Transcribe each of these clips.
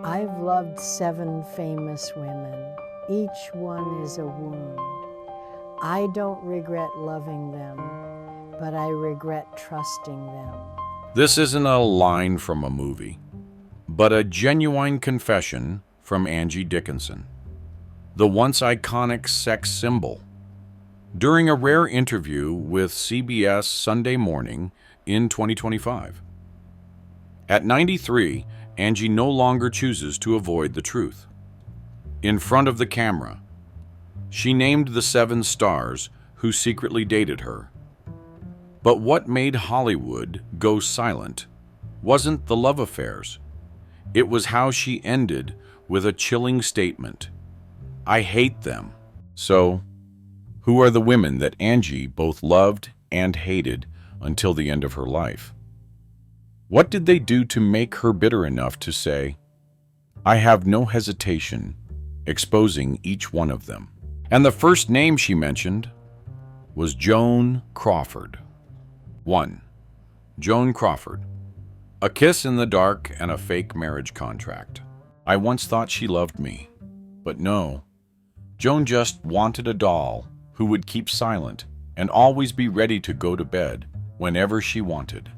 I've loved 7 famous women. Each one is a wound. I don't regret loving them, but I regret trusting them. This isn't a line from a movie, but a genuine confession from Angie Dickinson, the once iconic sex symbol. During a rare interview with CBS Sunday Morning in 2025. At 93, Angie no longer chooses to avoid the truth. In front of the camera, she named the 7 stars who secretly dated her. But what made Hollywood go silent wasn't the love affairs. It was how she ended with a chilling statement. I hate them. So, who are the women that Angie both loved and hated until the end of her life? What did they do to make her bitter enough to say, I have no hesitation exposing each one of them? And the first name she mentioned was Joan Crawford. 1. Joan Crawford. A kiss in the dark and a fake marriage contract. I once thought she loved me, but no. Joan just wanted a doll who would keep silent and always be ready to go to bed whenever she wanted.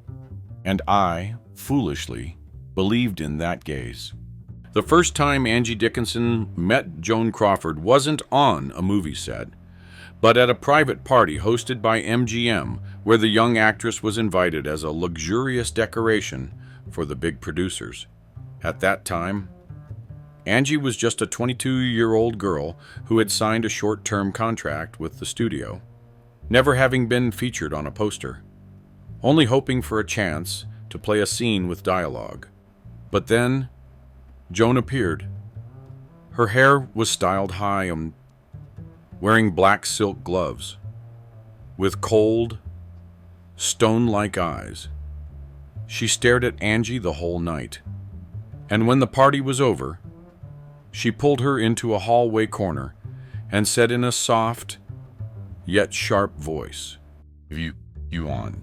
And I, foolishly, believed in that gaze. The first time Angie Dickinson met Joan Crawford wasn't on a movie set, but at a private party hosted by MGM, where the young actress was invited as a luxurious decoration for the big producers. At that time, Angie was just a 22-year-old girl who had signed a short-term contract with the studio, never having been featured on a poster, only hoping for a chance to play a scene with dialogue. But then, Joan appeared. Her hair was styled high and wearing black silk gloves, with cold, stone-like eyes. She stared at Angie the whole night, and when the party was over, she pulled her into a hallway corner and said in a soft, yet sharp voice, You on.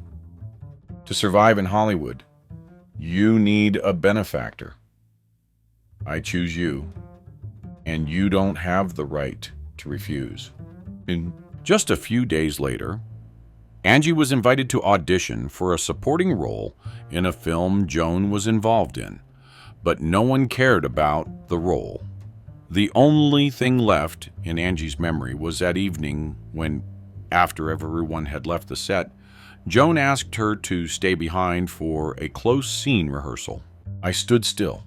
To survive in Hollywood, you need a benefactor. I choose you, and you don't have the right to refuse. And just a few days later, Angie was invited to audition for a supporting role in a film Joan was involved in, but no one cared about the role. The only thing left in Angie's memory was that evening when, after everyone had left the set, Joan asked her to stay behind for a close scene rehearsal. I stood still,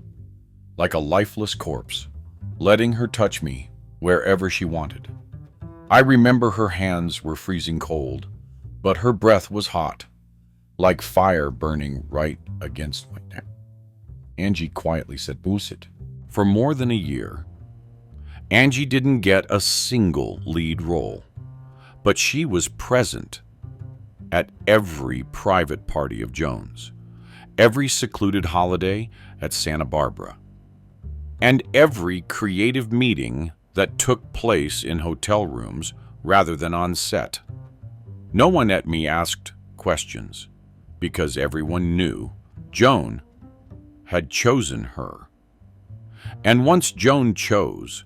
like a lifeless corpse, letting her touch me wherever she wanted. I remember her hands were freezing cold, but her breath was hot, like fire burning right against my neck. Angie quietly said, "Bullshit." For more than a year, Angie didn't get a single lead role, but she was present at every private party of Joan's, every secluded holiday at Santa Barbara, and every creative meeting that took place in hotel rooms rather than on set. No one at me asked questions, because everyone knew Joan had chosen her. And once Joan chose,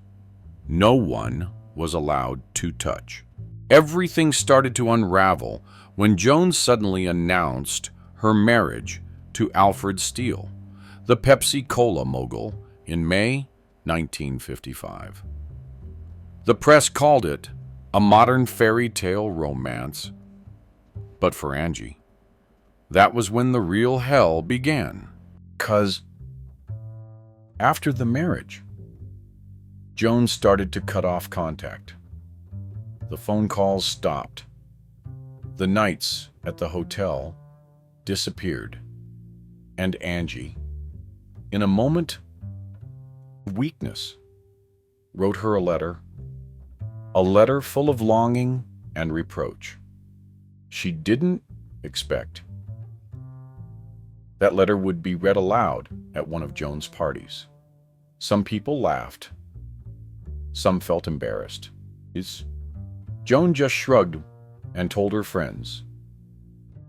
no one was allowed to touch. Everything started to unravel when Joan suddenly announced her marriage to Alfred Steele, the Pepsi-Cola mogul, in May 1955. The press called it a modern fairy tale romance, but for Angie, that was when the real hell began. 'Cause after the marriage, Joan started to cut off contact. The phone calls stopped. The nights at the hotel disappeared. And Angie, in a moment of weakness, wrote her a letter full of longing and reproach. She didn't expect that letter would be read aloud at one of Joan's parties. Some people laughed. Some felt embarrassed. Joan just shrugged and told her friends,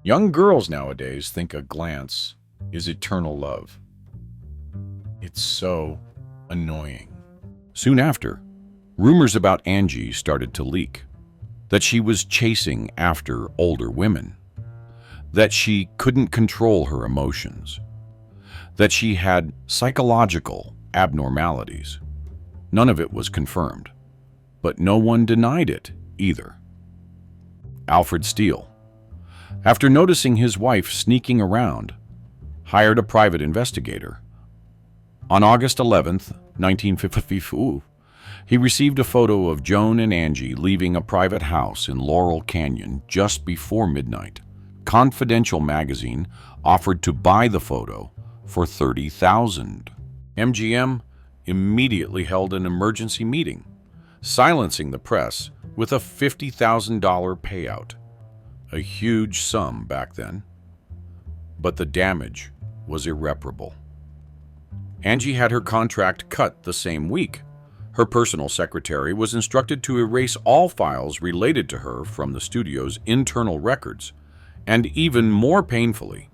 "Young girls nowadays think a glance is eternal love." It's so annoying. Soon after, rumors about Angie started to leak. That she was chasing after older women. That she couldn't control her emotions. That she had psychological abnormalities. None of it was confirmed, but no one denied it either. Alfred Steele, after noticing his wife sneaking around, hired a private investigator. On August 11th, 1954, he received a photo of Joan and Angie leaving a private house in Laurel Canyon just before midnight. Confidential magazine offered to buy the photo for $30,000. MGM immediately held an emergency meeting, silencing the press with a $50,000 payout. A huge sum back then. But the damage was irreparable. Angie had her contract cut the same week. Her personal secretary was instructed to erase all files related to her from the studio's internal records, and even more painfully,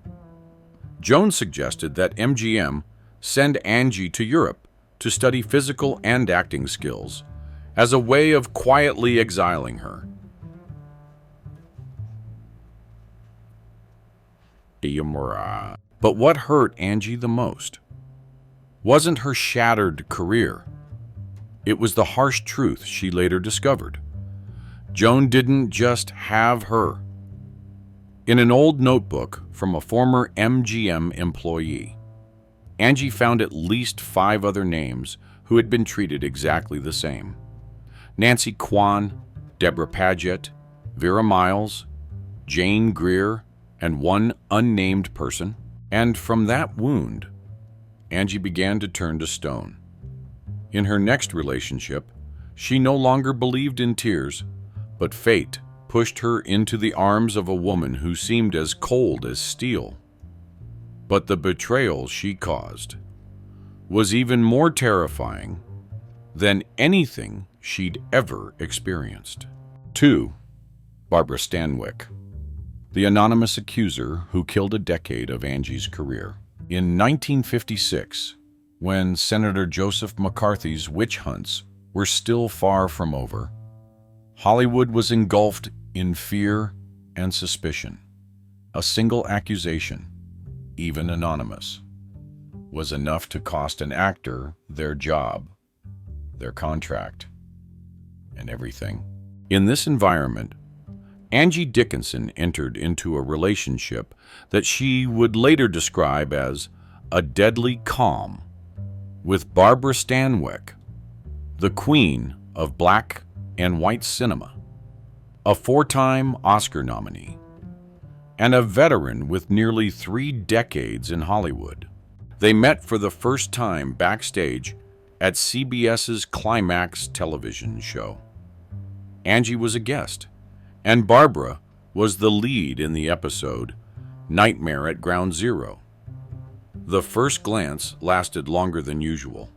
Joan suggested that MGM send Angie to Europe to study physical and acting skills as a way of quietly exiling her. But what hurt Angie the most wasn't her shattered career. It was the harsh truth she later discovered. Joan didn't just have her. In an old notebook from a former MGM employee, Angie found at least 5 other names who had been treated exactly the same. Nancy Kwan, Deborah Paget, Vera Miles, Jane Greer, and one unnamed person. And from that wound, Angie began to turn to stone. In her next relationship, she no longer believed in tears, but fate pushed her into the arms of a woman who seemed as cold as steel. But the betrayal she caused was even more terrifying than anything she'd ever experienced. 2. Barbara Stanwyck, the anonymous accuser who killed a decade of Angie's career. In 1956, when Senator Joseph McCarthy's witch hunts were still far from over, Hollywood was engulfed in fear and suspicion. A single accusation, even anonymous, was enough to cost an actor their job, their contract, and everything. In this environment, Angie Dickinson entered into a relationship that she would later describe as a deadly calm with Barbara Stanwyck, the queen of black and white cinema, a 4-time Oscar nominee, and a veteran with nearly 3 decades in Hollywood. They met for the first time backstage at CBS's Climax television show. Angie was a guest, and Barbara was the lead in the episode Nightmare at Ground Zero. The first glance lasted longer than usual.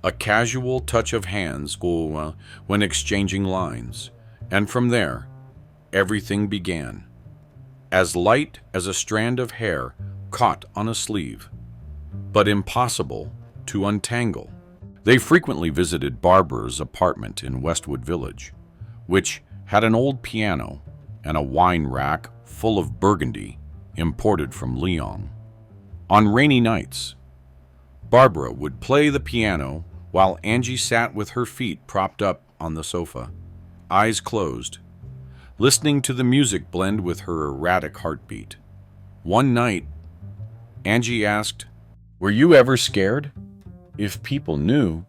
A casual touch of hands when exchanging lines, and from there, everything began. As light as a strand of hair caught on a sleeve, but impossible to untangle. They frequently visited Barbara's apartment in Westwood Village, which had an old piano and a wine rack full of Burgundy imported from Lyon. On rainy nights, Barbara would play the piano while Angie sat with her feet propped up on the sofa, eyes closed, listening to the music blend with her erratic heartbeat. One night, Angie asked, "Were you ever scared? If people knew?"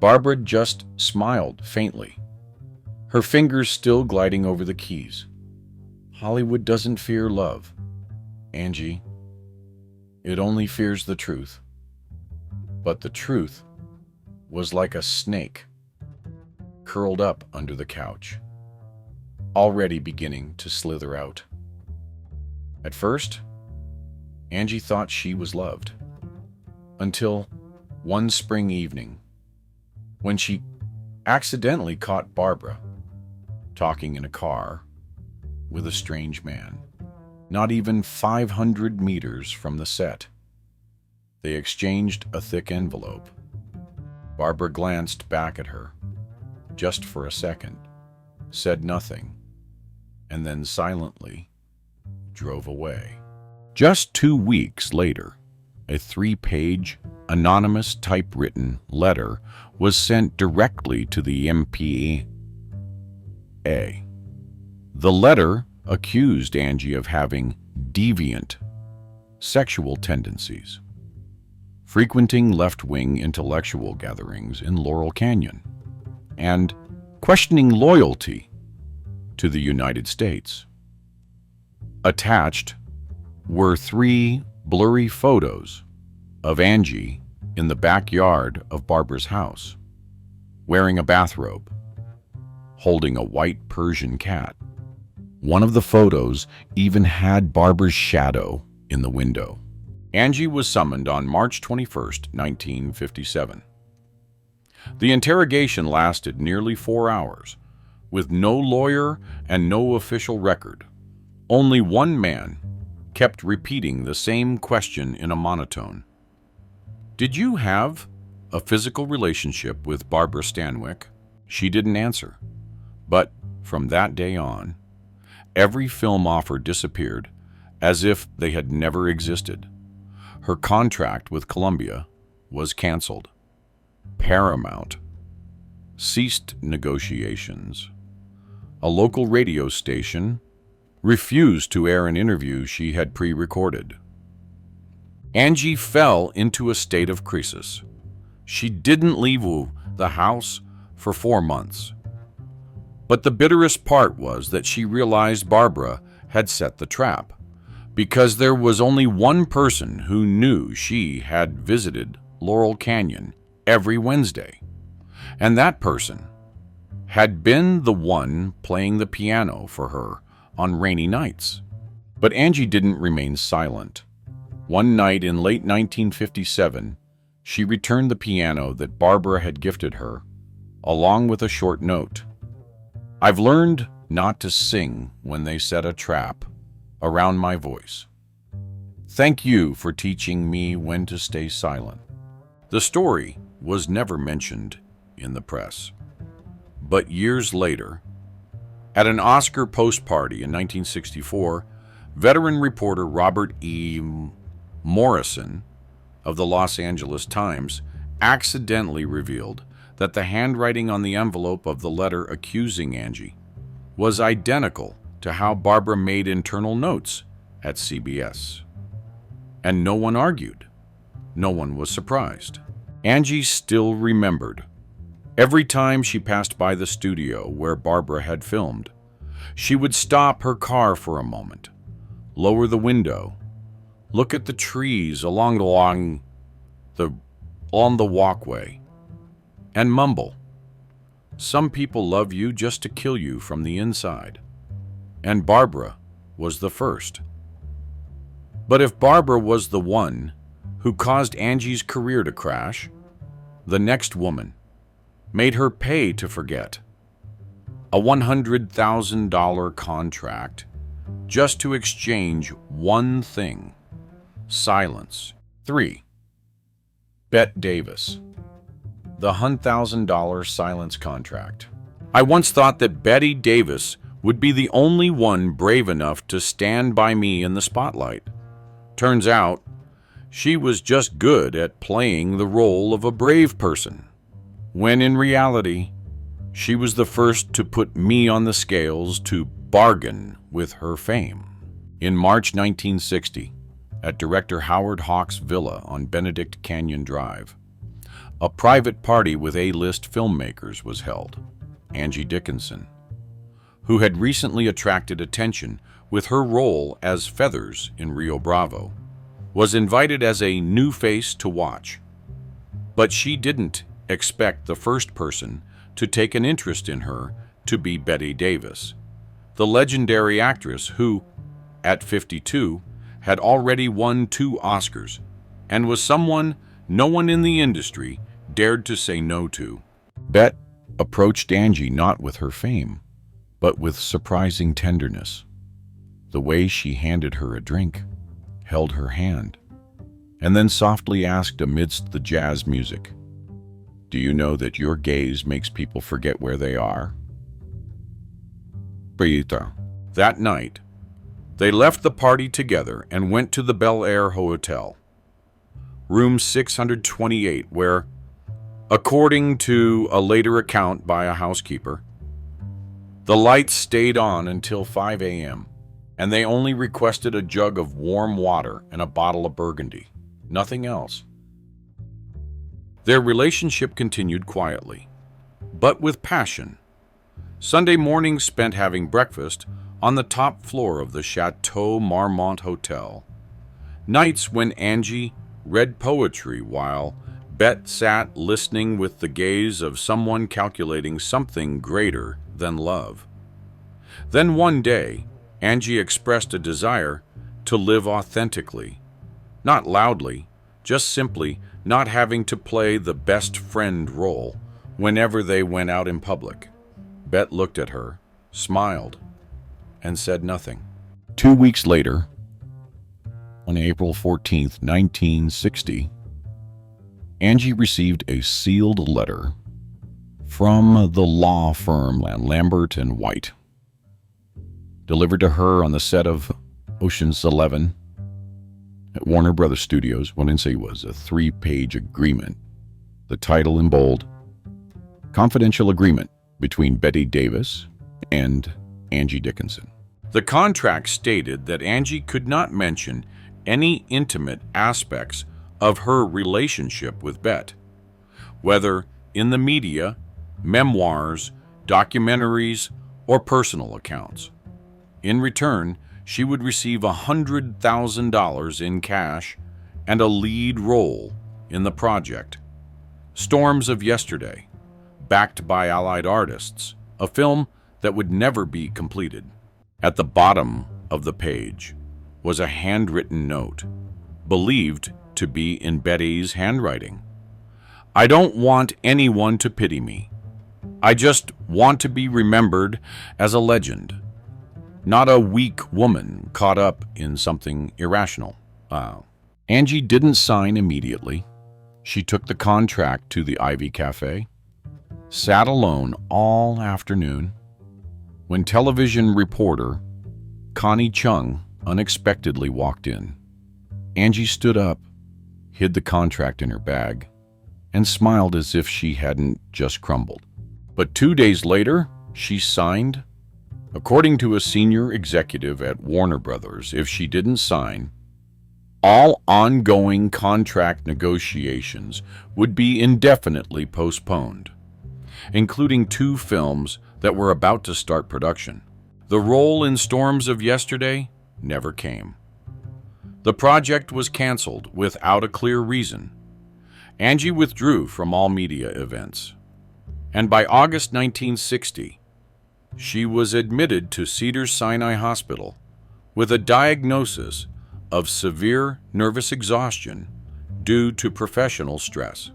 Barbara just smiled faintly, her fingers still gliding over the keys. "Hollywood doesn't fear love, Angie. It only fears the truth." But the truth was like a snake curled up under the couch, already beginning to slither out. At first, Angie thought she was loved, until one spring evening, when she accidentally caught Barbara talking in a car with a strange man, not even 500 meters from the set. They exchanged a thick envelope. Barbara glanced back at her, just for a second, said nothing, and then silently drove away. Just 2 weeks later, a 3-page, anonymous typewritten letter was sent directly to the MPA. The letter accused Angie of having deviant sexual tendencies, frequenting left-wing intellectual gatherings in Laurel Canyon, and questioning loyalty to the United States. Attached were 3 blurry photos of Angie in the backyard of Barbara's house, wearing a bathrobe, holding a white Persian cat. One of the photos even had Barbara's shadow in the window. Angie was summoned on March 21, 1957. The interrogation lasted nearly 4 hours, with no lawyer and no official record. Only one man kept repeating the same question in a monotone. "Did you have a physical relationship with Barbara Stanwyck?" She didn't answer. But from that day on, every film offer disappeared as if they had never existed. Her contract with Columbia was canceled. Paramount ceased negotiations. A local radio station refused to air an interview she had pre-recorded. Angie fell into a state of crisis. She didn't leave the house for 4 months. But the bitterest part was that she realized Barbara had set the trap, because there was only one person who knew she had visited Laurel Canyon every Wednesday, and that person had been the one playing the piano for her on rainy nights. But Angie didn't remain silent. One night in late 1957, she returned the piano that Barbara had gifted her, along with a short note. "I've learned not to sing when they set a trap around my voice. Thank you for teaching me when to stay silent." The story was never mentioned in the press. But years later, at an Oscar post-party in 1964, veteran reporter Robert E. Morrison of the Los Angeles Times accidentally revealed that the handwriting on the envelope of the letter accusing Angie was identical to how Barbara made internal notes at CBS. And no one argued. No one was surprised. Angie still remembered. Every time she passed by the studio where Barbara had filmed, she would stop her car for a moment, lower the window, look at the trees along the walkway, and mumble, "Some people love you just to kill you from the inside." And Barbara was the first. But if Barbara was the one who caused Angie's career to crash, the next woman made her pay to forget. A $100,000 contract just to exchange one thing: silence. 3. Bette Davis. The $100,000 silence contract. I once thought that Bette Davis would be the only one brave enough to stand by me in the spotlight. Turns out, she was just good at playing the role of a brave person, when in reality, she was the first to put me on the scales to bargain with her fame. In March 1960, at director Howard Hawks' villa on Benedict Canyon Drive, a private party with A-list filmmakers was held. Angie Dickinson, who had recently attracted attention with her role as Feathers in Rio Bravo, was invited as a new face to watch. But she didn't expect the first person to take an interest in her to be Bette Davis, the legendary actress who, at 52, had already won 2 Oscars and was someone no one in the industry dared to say no to. Bette approached Angie not with her fame, but with surprising tenderness. The way she handed her a drink, held her hand, and then softly asked amidst the jazz music, "Do you know that your gaze makes people forget where they are?" That night, they left the party together and went to the Bel Air Hotel, room 628, where, according to a later account by a housekeeper, the lights stayed on until 5 a.m., and they only requested a jug of warm water and a bottle of Burgundy. Nothing else. Their relationship continued quietly, but with passion. Sunday mornings spent having breakfast on the top floor of the Chateau Marmont Hotel. Nights when Angie read poetry while Bet sat listening with the gaze of someone calculating something greater than love. Then one day, Angie expressed a desire to live authentically, not loudly, just simply not having to play the best friend role whenever they went out in public. Bet looked at her, smiled, and said nothing. 2 weeks later, on April 14th, 1960, Angie received a sealed letter from the law firm Lambert and White, delivered to her on the set of Ocean's 11 at Warner Brothers Studios. What it was a 3-page agreement. The title in bold: Confidential Agreement between Bette Davis and Angie Dickinson. The contract stated that Angie could not mention any intimate aspects of her relationship with Bet, whether in the media, memoirs, documentaries, or personal accounts. In return, she would receive $100,000 in cash and a lead role in the project. Storms of Yesterday, backed by Allied artists, a film that would never be completed. At the bottom of the page was a handwritten note, believed to be in Betty's handwriting. "I don't want anyone to pity me. I just want to be remembered as a legend, not a weak woman caught up in something irrational." Angie didn't sign immediately. She took the contract to the Ivy Cafe, sat alone all afternoon, when television reporter Connie Chung unexpectedly walked in. Angie stood up, hid the contract in her bag, and smiled as if she hadn't just crumbled. But 2 days later, she signed. According to a senior executive at Warner Brothers, if she didn't sign, all ongoing contract negotiations would be indefinitely postponed, including 2 films that were about to start production. The role in Storms of Yesterday never came. The project was canceled without a clear reason. Angie withdrew from all media events, and by August 1960, she was admitted to Cedars-Sinai Hospital with a diagnosis of severe nervous exhaustion due to professional stress.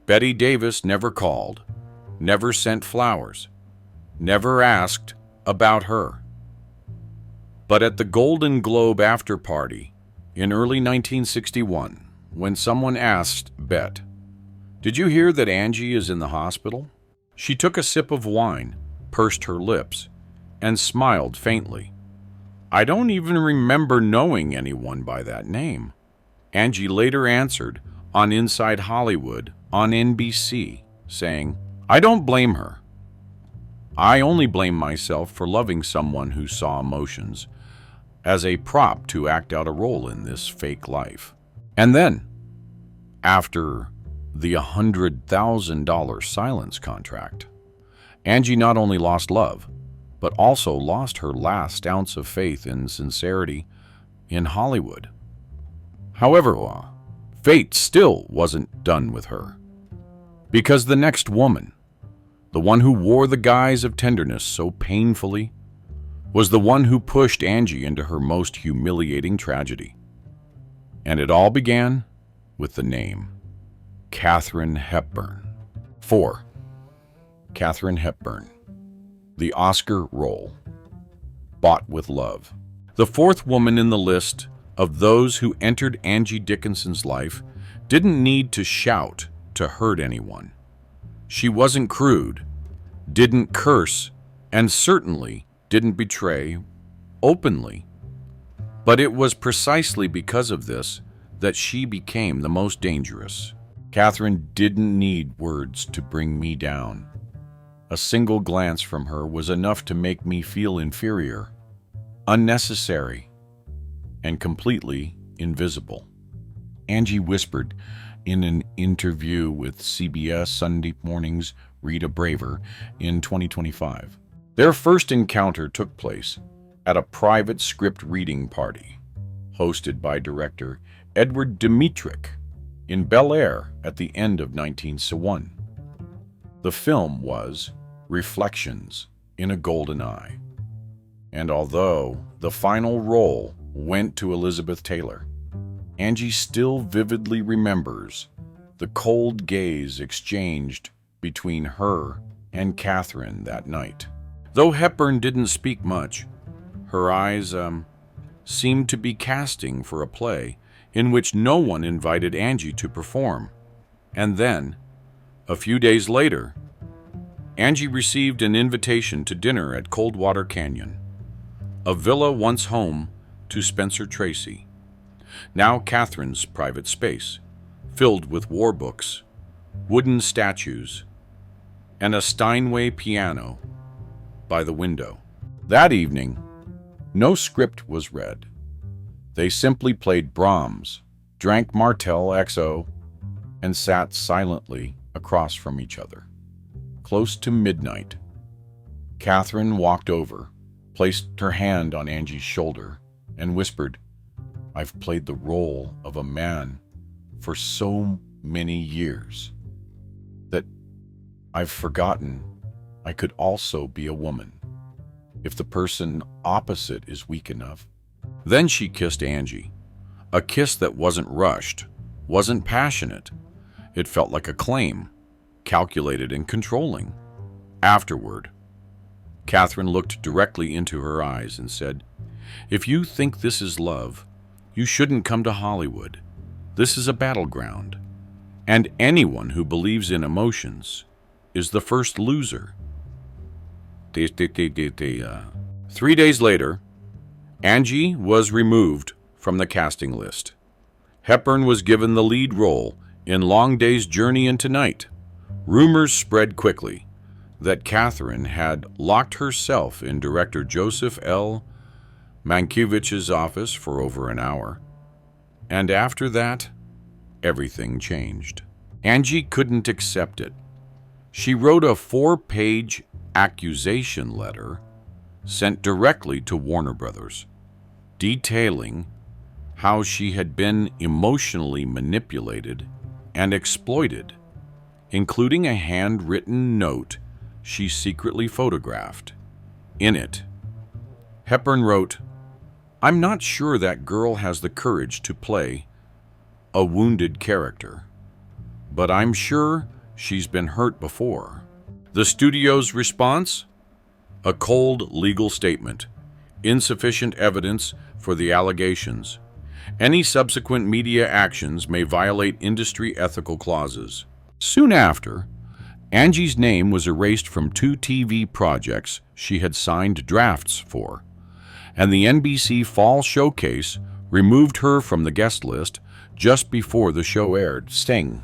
Bette Davis never called, never sent flowers, never asked about her. But at the Golden Globe after party in early 1961, when someone asked Bet, "Did you hear that Angie is in the hospital?" she took a sip of wine, pursed her lips, and smiled faintly. "I don't even remember knowing anyone by that name." Angie later answered on Inside Hollywood on NBC, saying, "I don't blame her. I only blame myself for loving someone who saw emotions as a prop to act out a role in this fake life." And then, after the $100,000 silence contract, Angie not only lost love, but also lost her last ounce of faith and sincerity in Hollywood. However, fate still wasn't done with her, because the next woman, the one who wore the guise of tenderness so painfully, was the one who pushed Angie into her most humiliating tragedy. And it all began with the name Katharine Hepburn. 4. Katharine Hepburn. The Oscar role. Bought with love. The 4th woman in the list of those who entered Angie Dickinson's life didn't need to shout to hurt anyone. She wasn't crude, didn't curse, and certainly didn't betray openly. But it was precisely because of this that she became the most dangerous. Catherine didn't need words to bring me down. A single glance from her was enough to make me feel inferior, unnecessary, and completely invisible. Angie whispered in an interview with CBS Sunday Morning's Rita Braver in 2025. Their first encounter took place at a private script reading party hosted by director Edward Dmytryk in Bel Air at the end of 1901. The film was Reflections in a Golden Eye, and although the final role went to Elizabeth Taylor, Angie still vividly remembers the cold gaze exchanged between her and Catherine that night. Though Hepburn didn't speak much, her eyes seemed to be casting for a play in which no one invited Angie to perform. And then, a few days later, Angie received an invitation to dinner at Coldwater Canyon, a villa once home to Spencer Tracy, now Catherine's private space, filled with war books, wooden statues, and a Steinway piano by the window. That evening, no script was read. They simply played Brahms, drank Martell XO, and sat silently across from each other. Close to midnight, Catherine walked over, placed her hand on Angie's shoulder, and whispered, "I've played the role of a man for so many years that I've forgotten I could also be a woman, if the person opposite is weak enough." Then she kissed Angie, a kiss that wasn't rushed, wasn't passionate. It felt like a claim, calculated and controlling. Afterward, Catherine looked directly into her eyes and said, "If you think this is love, you shouldn't come to Hollywood. This is a battleground, and anyone who believes in emotions is the first loser." 3 days later, Angie was removed from the casting list. Hepburn was given the lead role in Long Day's Journey into Night. Rumors spread quickly that Catherine had locked herself in director Joseph L. Mankiewicz's office for over an hour. And after that, everything changed. Angie couldn't accept it. She wrote a 4-page accusation letter sent directly to Warner Brothers, detailing how she had been emotionally manipulated and exploited, including a handwritten note she secretly photographed. In it, Hepburn wrote, "I'm not sure that girl has the courage to play a wounded character, but I'm sure she's been hurt before." The studio's response? A cold legal statement, insufficient evidence for the allegations. Any subsequent media actions may violate industry ethical clauses. Soon after, Angie's name was erased from 2 TV projects she had signed drafts for, and the NBC Fall Showcase removed her from the guest list just before the show aired. Sting.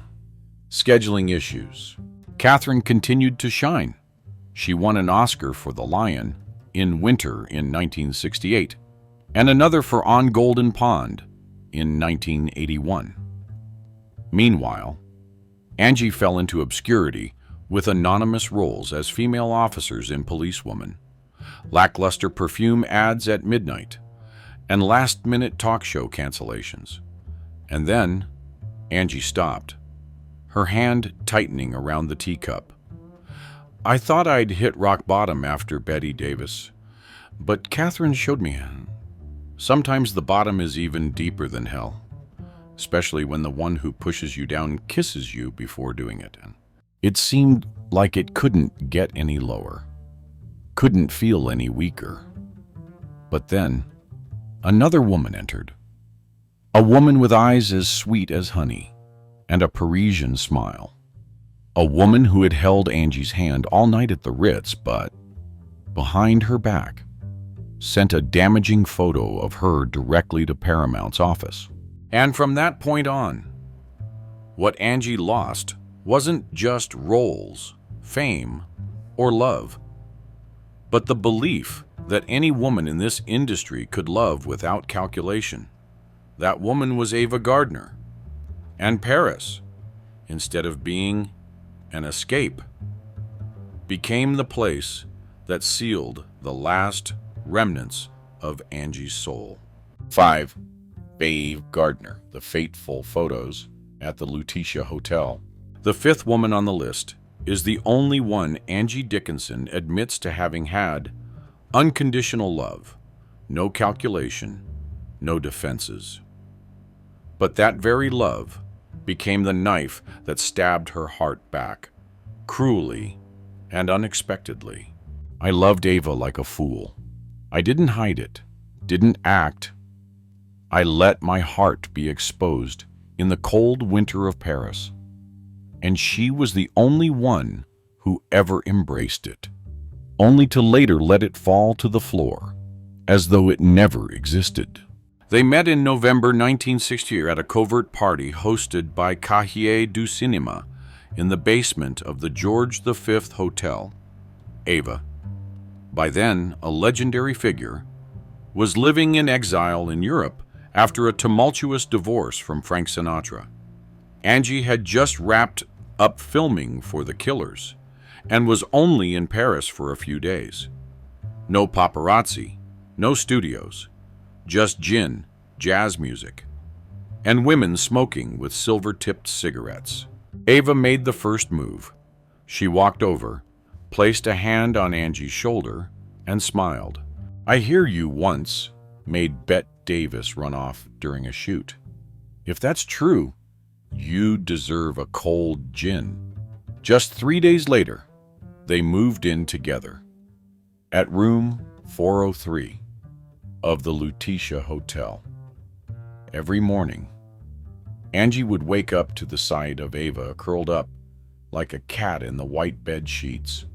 Scheduling issues. Catherine continued to shine. She won an Oscar for The Lion in Winter in 1968, and another for On Golden Pond in 1981. Meanwhile, Angie fell into obscurity with anonymous roles as female officers in Policewoman, lackluster perfume ads at midnight, and last-minute talk show cancellations. And then, Angie stopped, her hand tightening around the teacup. "I thought I'd hit rock bottom after Betty Davis, but Catherine showed me sometimes the bottom is even deeper than hell, especially when the one who pushes you down kisses you before doing it." It seemed like it couldn't get any lower, couldn't feel any weaker. But then, another woman entered, A woman with eyes as sweet as honey and a Parisian smile. A woman who had held Angie's hand all night at the Ritz, but behind her back, sent a damaging photo of her directly to Paramount's office. And from that point on, what Angie lost wasn't just roles, fame, or love, but the belief that any woman in this industry could love without calculation. That woman was Ava Gardner. And Paris, instead of being an escape, became the place that sealed the last remnants of Angie's soul. 5. Ava Gardner, the fateful photos at the Lutetia Hotel. The fifth woman on the list is the only one Angie Dickinson admits to having had unconditional love, no calculation, no defenses. But that very love became the knife that stabbed her heart back, cruelly and unexpectedly. I loved Ava like a fool. I didn't hide it, didn't act. I let my heart be exposed in the cold winter of Paris, and she was the only one who ever embraced it, only to later let it fall to the floor, as though it never existed. They met in November 1960 at a covert party hosted by Cahiers du Cinéma in the basement of the George V Hotel. Ava, by then a legendary figure, was living in exile in Europe after a tumultuous divorce from Frank Sinatra. Angie had just wrapped up filming for The Killers and was only in Paris for a few days. No paparazzi, no studios, just gin, jazz music, and women smoking with silver-tipped cigarettes. Ava made the first move. She walked over, placed a hand on Angie's shoulder, and smiled. "I hear you once made Bette Davis run off during a shoot. If that's true, you deserve a cold gin." Just 3 days later, they moved in together at room 403 of the Lutetia Hotel. Every morning, Angie would wake up to the sight of Ava curled up like a cat in the white bed sheets,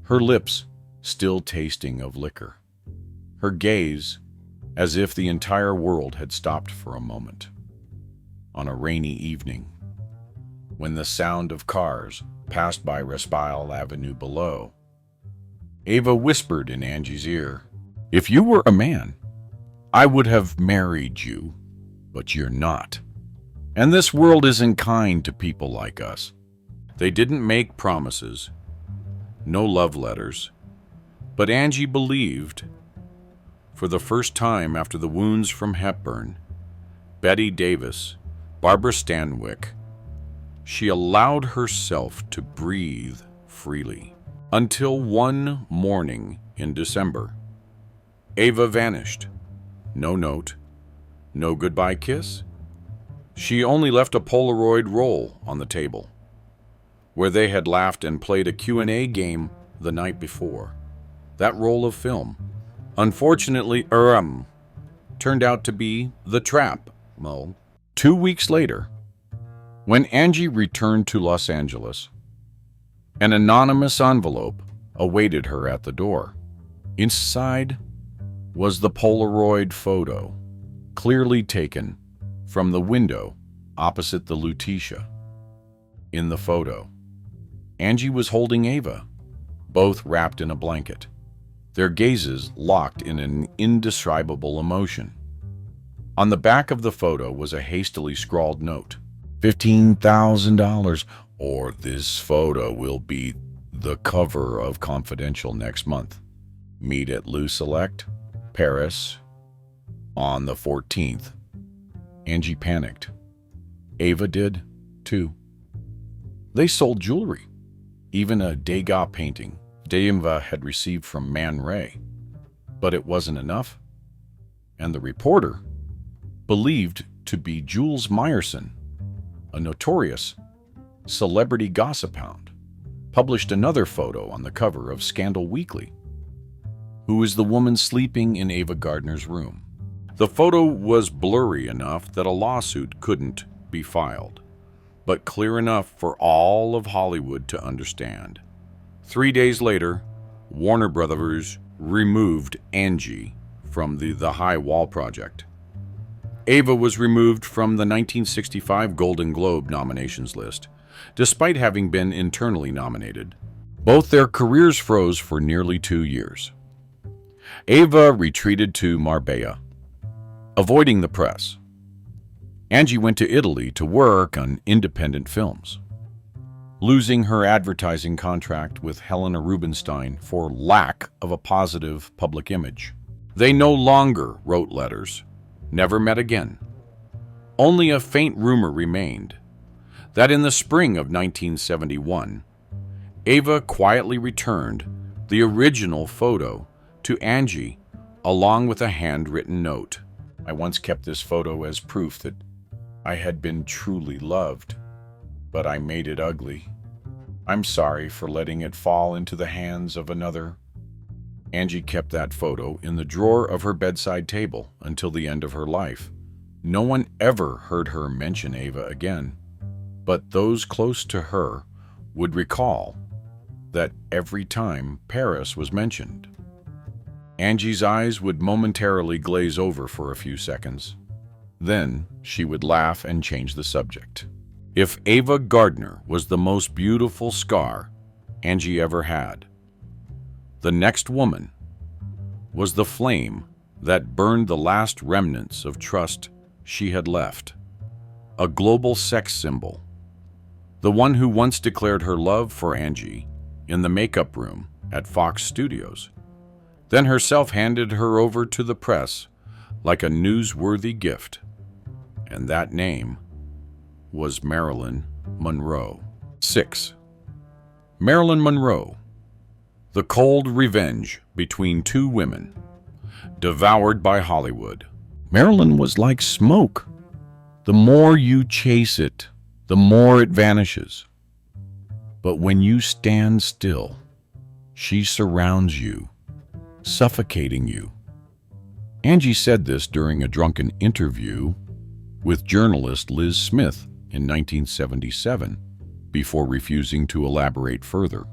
her lips still tasting of liquor, her gaze as if the entire world had stopped for a moment. On a rainy evening, when the sound of cars passed by Raspail Avenue below, Ava whispered in Angie's ear, "If you were a man, I would have married you, but you're not. And this world isn't kind to people like us." They didn't make promises, no love letters, but Angie believed. For the first time after the wounds from Hepburn, Bette Davis, Barbara Stanwyck, she allowed herself to breathe freely. Until one morning in December, Ava vanished. No note, no goodbye kiss. She only left a Polaroid roll on the table, where they had laughed and played a Q&A game the night before. That roll of film, unfortunately, turned out to be The Trap. 2 weeks later, when Angie returned to Los Angeles, an anonymous envelope awaited her at the door. Inside was the Polaroid photo, clearly taken from the window opposite the Lutetia. In the photo, Angie was holding Ava, both wrapped in a blanket, their gazes locked in an indescribable emotion. On the back of the photo was a hastily scrawled note, $15,000, or this photo will be the cover of Confidential next month. Meet at Lou Select, Paris, on the 14th. Angie panicked. Ava did, too. They sold jewelry, even a Degas painting Ava had received from Man Ray. But it wasn't enough. And the reporter, believed to be Jules Meyerson, a notorious celebrity gossip hound, published another photo on the cover of Scandal Weekly. Who is the woman sleeping in Ava Gardner's room? The photo was blurry enough that a lawsuit couldn't be filed, but clear enough for all of Hollywood to understand. 3 days later, Warner Brothers removed Angie from the High Wall project. Ava was removed from the 1965 Golden Globe nominations list, despite having been internally nominated. Both their careers froze for nearly 2 years. Ava retreated to Marbella, avoiding the press. Angie went to Italy to work on independent films, losing her advertising contract with Helena Rubinstein for lack of a positive public image. They no longer wrote letters, never met again. Only a faint rumor remained that in the spring of 1971, Ava quietly returned the original photo to Angie along with a handwritten note. "I once kept this photo as proof that I had been truly loved, but I made it ugly. I'm sorry for letting it fall into the hands of another." Angie kept that photo in the drawer of her bedside table until the end of her life. No one ever heard her mention Ava again, but those close to her would recall that every time Paris was mentioned, Angie's eyes would momentarily glaze over for a few seconds. Then she would laugh and change the subject. If Ava Gardner was the most beautiful scar Angie ever had, the next woman was the flame that burned the last remnants of trust she had left. A global sex symbol. The one who once declared her love for Angie in the makeup room at Fox Studios, then herself handed her over to the press like a newsworthy gift. And that name was Marilyn Monroe. 6. Marilyn Monroe. The cold revenge between two women, devoured by Hollywood. Marilyn was like smoke. The more you chase it, the more it vanishes. But when you stand still, she surrounds you, suffocating you. Angie said this during a drunken interview with journalist Liz Smith in 1977, before refusing to elaborate further.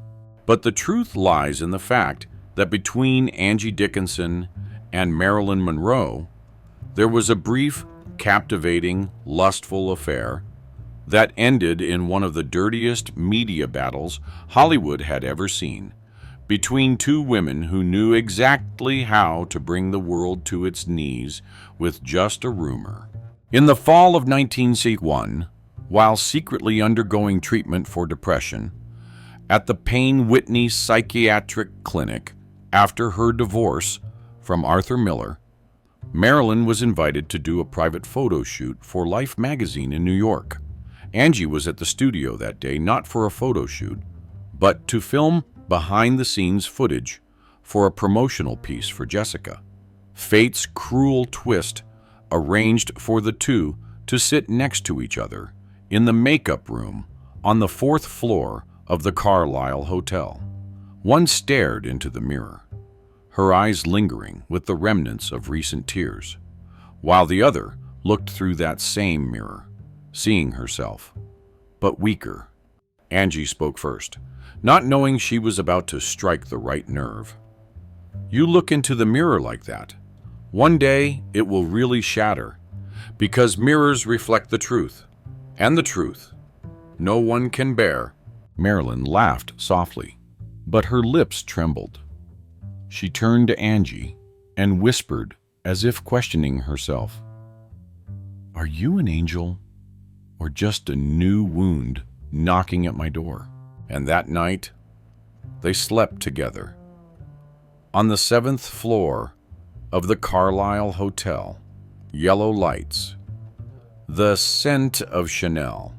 But the truth lies in the fact that between Angie Dickinson and Marilyn Monroe, there was a brief, captivating, lustful affair that ended in one of the dirtiest media battles Hollywood had ever seen, between two women who knew exactly how to bring the world to its knees with just a rumor. In the fall of 1961, while secretly undergoing treatment for depression at the Payne Whitney Psychiatric Clinic after her divorce from Arthur Miller, Marilyn was invited to do a private photo shoot for Life magazine in New York. Angie was at the studio that day not for a photo shoot, but to film behind-the-scenes footage for a promotional piece for Jessica. Fate's cruel twist arranged for the two to sit next to each other in the makeup room on the 4th floor of the Carlyle Hotel. One stared into the mirror, her eyes lingering with the remnants of recent tears, while the other looked through that same mirror, seeing herself, but weaker. Angie spoke first, not knowing she was about to strike the right nerve. "You look into the mirror like that. One day it will really shatter, because mirrors reflect the truth, and the truth no one can bear." Marilyn laughed softly, but her lips trembled. She turned to Angie and whispered, as if questioning herself, "Are you an angel, or just a new wound knocking at my door?" And that night, they slept together on the 7th floor of the Carlyle Hotel. Yellow lights, the scent of Chanel,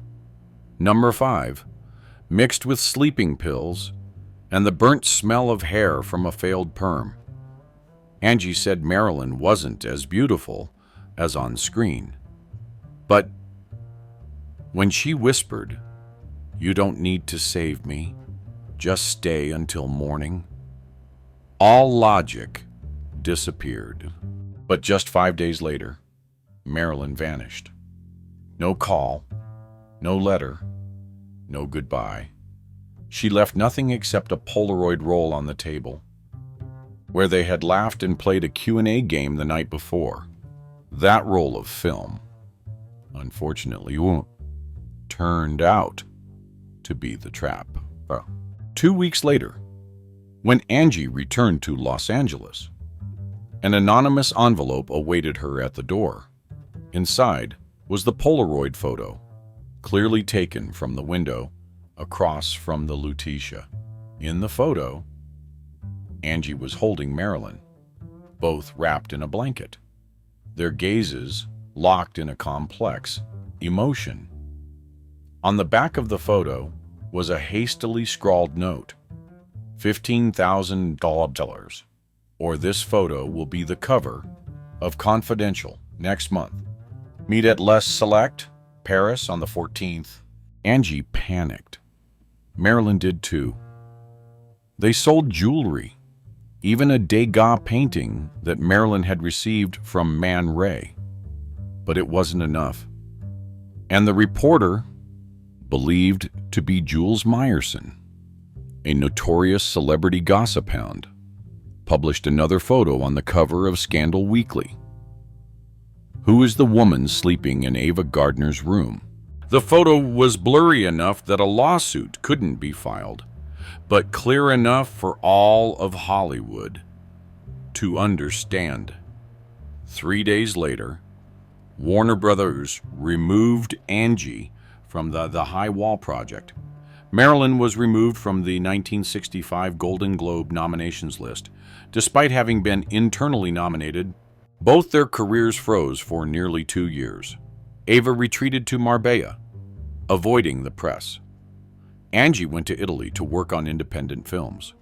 number 5, mixed with sleeping pills, and the burnt smell of hair from a failed perm. Angie said Marilyn wasn't as beautiful as on screen, but when she whispered, "You don't need to save me, just stay until morning," all logic disappeared. But just 5 days later, Marilyn vanished. No call, no letter, no goodbye. She left nothing except a Polaroid roll on the table, where they had laughed and played a Q&A game the night before. That roll of film, unfortunately, turned out to be the trap. 2 weeks later, when Angie returned to Los Angeles, an anonymous envelope awaited her at the door. Inside was the Polaroid photo, clearly taken from the window across from the Lutetia. In the photo, Angie was holding Marilyn, both wrapped in a blanket, their gazes locked in a complex emotion. On the back of the photo was a hastily scrawled note, $15,000, or this photo will be the cover of Confidential next month. Meet at Les Select, Paris on the 14th. Angie panicked. Marilyn did too. They sold jewelry, even a Degas painting that Marilyn had received from Man Ray. But it wasn't enough. And the reporter, believed to be Jules Meyerson, a notorious celebrity gossip hound, published another photo on the cover of Scandal Weekly. Who is the woman sleeping in Ava Gardner's room? The photo was blurry enough that a lawsuit couldn't be filed, but clear enough for all of Hollywood to understand. 3 days later, Warner Brothers removed Angie from the High Wall Project. Marilyn was removed from the 1965 Golden Globe nominations list, despite having been internally nominated. Both their careers froze for nearly 2 years. Ava retreated to Marbella, avoiding the press. Angie went to Italy to work on independent films,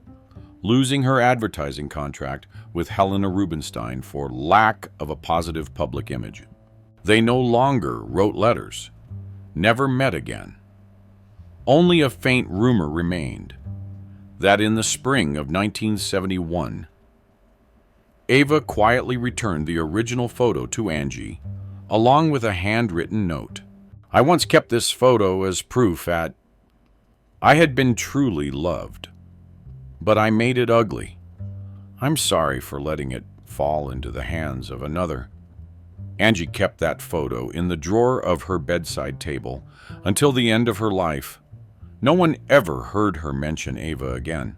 losing her advertising contract with Helena Rubinstein for lack of a positive public image. They no longer wrote letters, never met again. Only a faint rumor remained that in the spring of 1971, Ava quietly returned the original photo to Angie, along with a handwritten note. I once kept this photo as proof I had been truly loved, but I made it ugly. I'm sorry for letting it fall into the hands of another. Angie kept that photo in the drawer of her bedside table until the end of her life. No one ever heard her mention Ava again,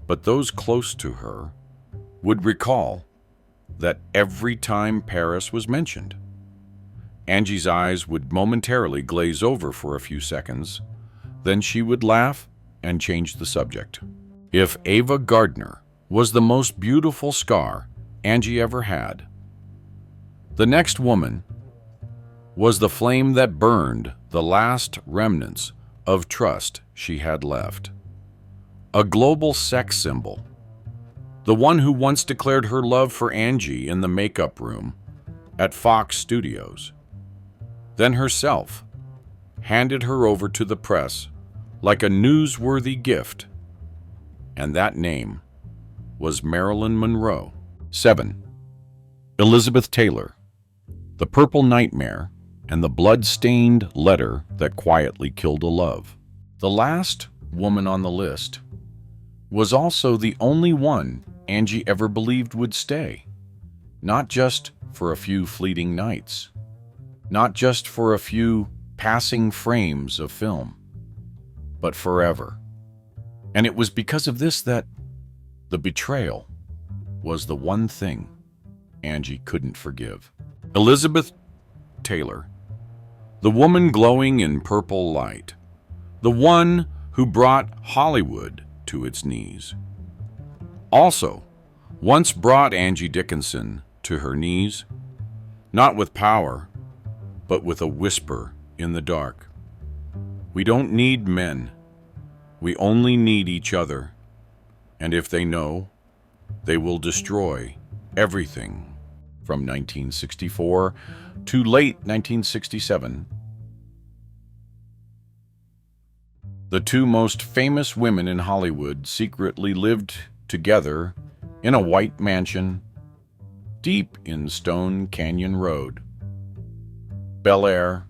but those close to her would recall that every time Paris was mentioned, Angie's eyes would momentarily glaze over for a few seconds, then she would laugh and change the subject. If Ava Gardner was the most beautiful scar Angie ever had, the next woman was the flame that burned the last remnants of trust she had left. A global sex symbol, the one who once declared her love for Angie in the makeup room at Fox Studios, then herself handed her over to the press like a newsworthy gift, and that name was Marilyn Monroe. 7. Elizabeth Taylor, the Purple Nightmare, and the blood-stained letter that quietly killed a love. The last woman on the list was also the only one Angie ever believed would stay, not just for a few fleeting nights, not just for a few passing frames of film, but forever. And it was because of this that the betrayal was the one thing Angie couldn't forgive. Elizabeth Taylor, the woman glowing in purple light, the one who brought Hollywood to its knees, also once brought Angie Dickinson to her knees, not with power, but with a whisper in the dark. We don't need men. We only need each other. And if they know, they will destroy everything. From 1964 to late 1967, the two most famous women in Hollywood secretly lived together in a white mansion deep in Stone Canyon Road. Bel Air.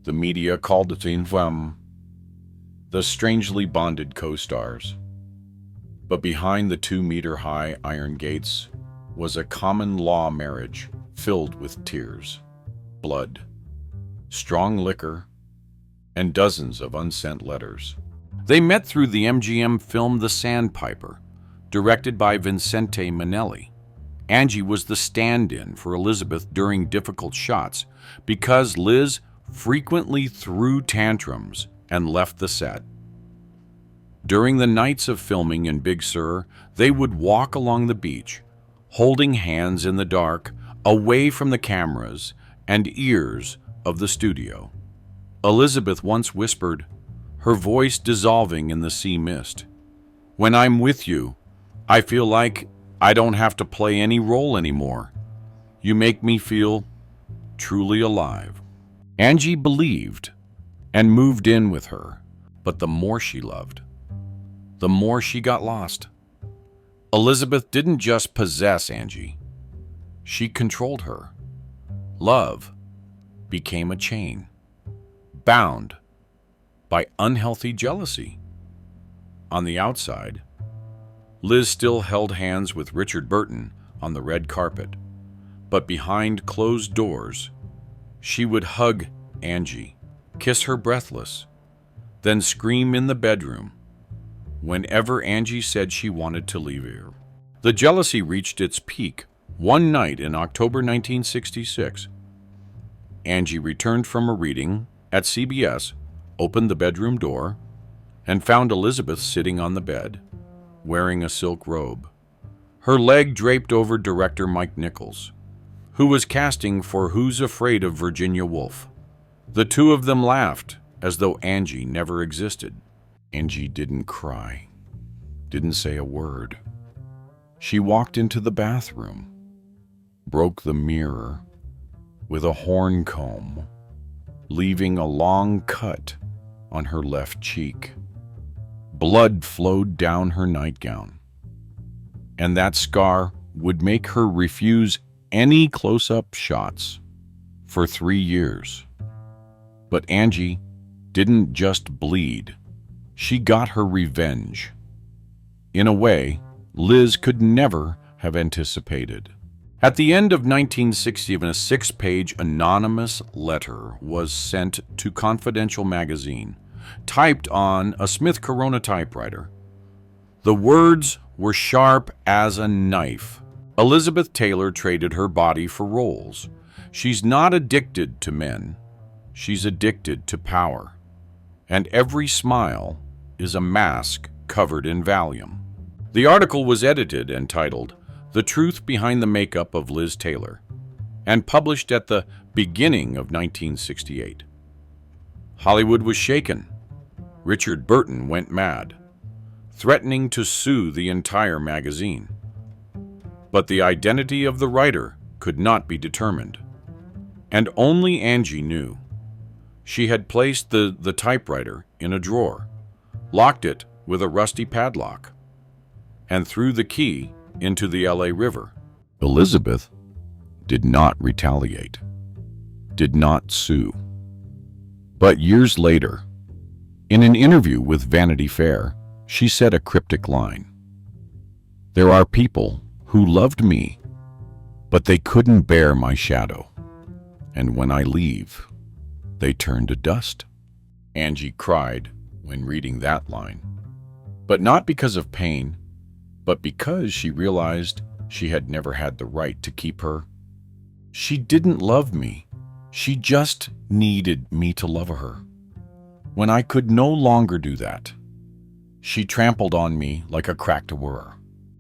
The media called it une femme. The strangely bonded co-stars. But behind the 2-meter-high iron gates was a common law marriage filled with tears, blood, strong liquor, and dozens of unsent letters. They met through the MGM film The Sandpiper, directed by Vincente Minnelli. Angie was the stand-in for Elizabeth during difficult shots because Liz frequently threw tantrums and left the set. During the nights of filming in Big Sur, they would walk along the beach, holding hands in the dark, away from the cameras and ears of the studio. Elizabeth once whispered, her voice dissolving in the sea mist, "When I'm with you, I feel like I don't have to play any role anymore. You make me feel truly alive." Angie believed and moved in with her, but the more she loved, the more she got lost. Elizabeth didn't just possess Angie, she controlled her. Love became a chain, bound by unhealthy jealousy. On the outside, Liz still held hands with Richard Burton on the red carpet, but behind closed doors, she would hug Angie, kiss her breathless, then scream in the bedroom whenever Angie said she wanted to leave her. The jealousy reached its peak one night in October 1966. Angie returned from a reading at CBS, opened the bedroom door, and found Elizabeth sitting on the bed, wearing a silk robe, her leg draped over director Mike Nichols, who was casting for Who's Afraid of Virginia Woolf. The two of them laughed as though Angie never existed. Angie didn't cry, didn't say a word. She walked into the bathroom, broke the mirror with a horn comb, leaving a long cut on her left cheek. Blood flowed down her nightgown, and that scar would make her refuse any close-up shots for 3 years. But Angie didn't just bleed. She got her revenge. In a way, Liz could never have anticipated. At the end of 1960, a 6-page anonymous letter was sent to Confidential magazine, typed on a Smith Corona typewriter. The words were sharp as a knife. Elizabeth Taylor traded her body for roles. She's not addicted to men. She's addicted to power. And every smile is a mask covered in Valium. The article was edited and titled, "The Truth Behind the Makeup of Liz Taylor," and published at the beginning of 1968. Hollywood was shaken. Richard Burton went mad, threatening to sue the entire magazine. But the identity of the writer could not be determined, and only Angie knew. She had placed the typewriter in a drawer, locked it with a rusty padlock, and threw the key into the LA River. Elizabeth did not retaliate, did not sue. But years later, in an interview with Vanity Fair, she said a cryptic line. "There are people who loved me, but they couldn't bear my shadow. And when I leave, they turn to dust." Angie cried when reading that line, but not because of pain, but because she realized she had never had the right to keep her. She didn't love me. She just needed me to love her. When I could no longer do that, she trampled on me like a cracked whir.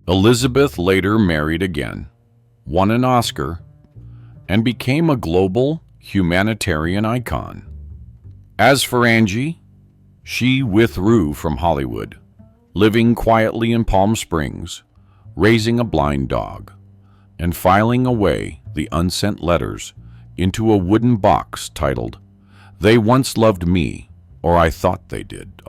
Elizabeth later married again, won an Oscar, and became a global humanitarian icon. As for Angie, she withdrew from Hollywood, living quietly in Palm Springs, raising a blind dog, and filing away the unsent letters into a wooden box titled, "They Once Loved Me, or I Thought They Did."